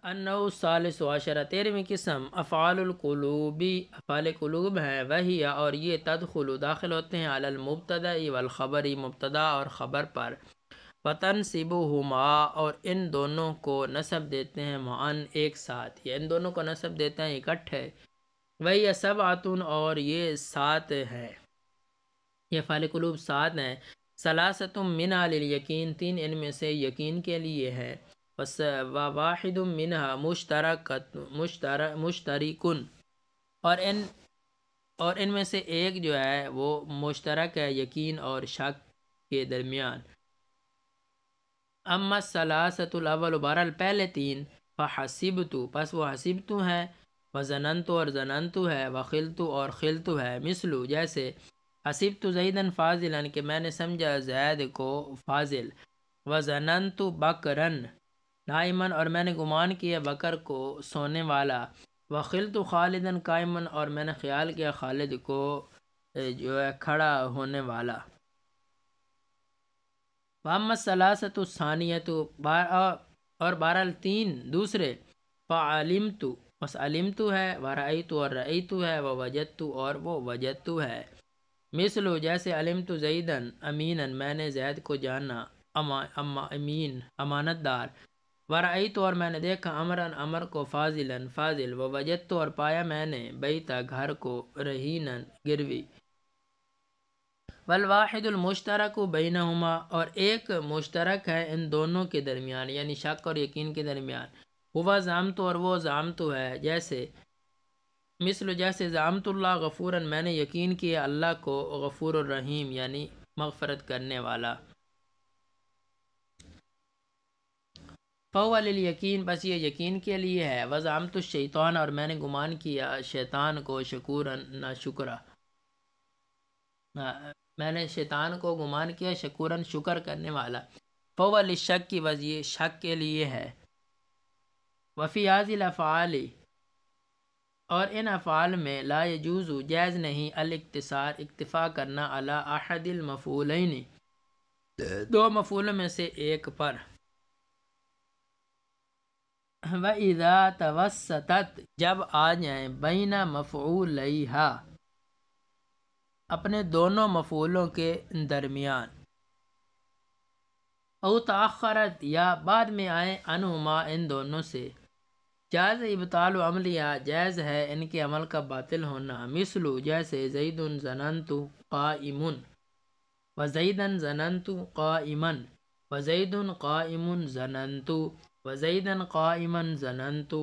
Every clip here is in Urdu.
النوع الثالث عشر، 13ویں قسم افعال القلوبی، افعال قلوب ہیں، وہی اور یہ تدخل داخل ہوتے ہیں علی المبتدا والخبری، مبتدا اور خبر پر، فتنصبہما اور ان دونوں کو نسب دیتے ہیں، معاً ایک ساتھ، یا ان دونوں کو نسب دیتے ہیں اکٹھے، وہی سبعۃ اور یہ 7 ہے، یہ افعال قلوب 7 ہیں، ثلاثۃ منہا للیقین، 3 ان میں سے یقین کے لیے ہے، وواحد منہا مشترکن اور ان میں سے ایک جو ہے وہ مشترک ہے یقین اور شک کے درمیان۔ اما الثلاثۃ الاول، بہرحال پہلے 3، فحسبت پس وہ حسبت ہے، وظننت اور ظننت ہے، وخلت اور خلت ہے، مثل جیسے حسبت زیدن فاضلا کہ میں نے سمجھا زید کو فاضل، وظننت بکرن نائمن اور میں نے گمان کیا بکر کو سونے والا، وخلت خالدن قائمن اور میں نے خیال کیا خالد کو جو ہے کھڑا ہونے والا۔ واما الثلاثۃ الثانیۃ، اور بہرحال 3 دوسرے، فعلمت بس علمت ہے، ورأیت اور رأیت ہے، ووجدت اور وہ وجدت ہے، مثل جیسے علمت زیدن امینن میں نے زید کو جانا امین امانت دار، ورأیت اور میں نے دیکھا امرن امر کو فاضلن فاضل، ووجدت اور پایا میں نے بیتا گھر کو رہینن گروی، والواحد المشترک بینہما اور ایک مشترک ہے ان دونوں کے درمیان، یعنی شک اور یقین کے درمیان، ہوا زعمت اور وہ زعمت ہے، جیسے مثل جیسے زعمت اللہ غفورا میں نے یقین کیا اللہ کو غفور الرحیم یعنی مغفرت کرنے والا، فَهُوَ لِلْيَقِينِ بس یہ یقین کے لیے ہے، وَزَعَمْتُ الشَّيْطَانَ اور میں نے گمان کیا شیطان کو شکوراً ناشکرا، میں نے شیطان کو گمان کیا شکوراً شکر کرنے والا، فَهُوَ لِلشَّكِّ بس یہ شک کے لیے ہے، وَفِي هَذِهِ الْأَفْعَالِ اور ان افعال میں لا يجوز جائز نہیں الاقتصار اکتفا کرنا علی احد المفعولین 2 مفعولوں میں سے ایک پر، وَإِذَا تَوَسَّطَتْ جب آ جائیں بین مفعولیہا اپنے دونوں مفعولوں کے درمیان، او تأخرت یا بعد میں آئیں عنہما ان دونوں سے، جائز ابطال عملیہ جائز ہے ان کے عمل کا باطل ہونا، مثل جیسے زید ظننت قائم وزیدن ظننت قائما وزید قائم ظننت وزیدن قائما ظننت،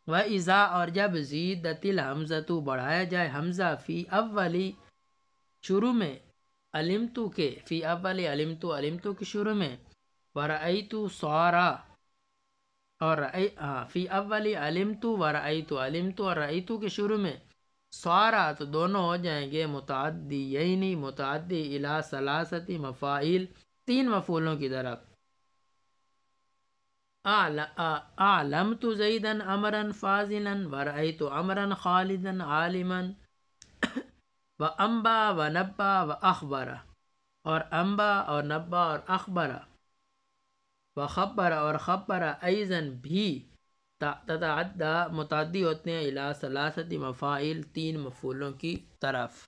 وَإِذَا اور جب زیدت الحمزۃ بڑھایا جائے حمزہ فی اولی شروع میں، علمت کے فی اولی علمت کے شروع میں، ورأیت صارا اور فی اولی علمت ورأیت اور رأیت کے شروع میں، صارا تو دونوں ہو جائیں گے متعدیین متعدی الی ثلاثۃ مفاعیل 3 مفعولوں کی طرف، اعلمت زیدا امرا فاضلا ورأیت امرا خالدا عالما، وانبا ونبا واخبر اور انبا اور نبا اور اخبر، وخبر اور خبر ایضاً بھی تتعدی متعدی ہوتے ہیں الی ثلاثۃ مفاعیل 3 مفعولوں کی طرف۔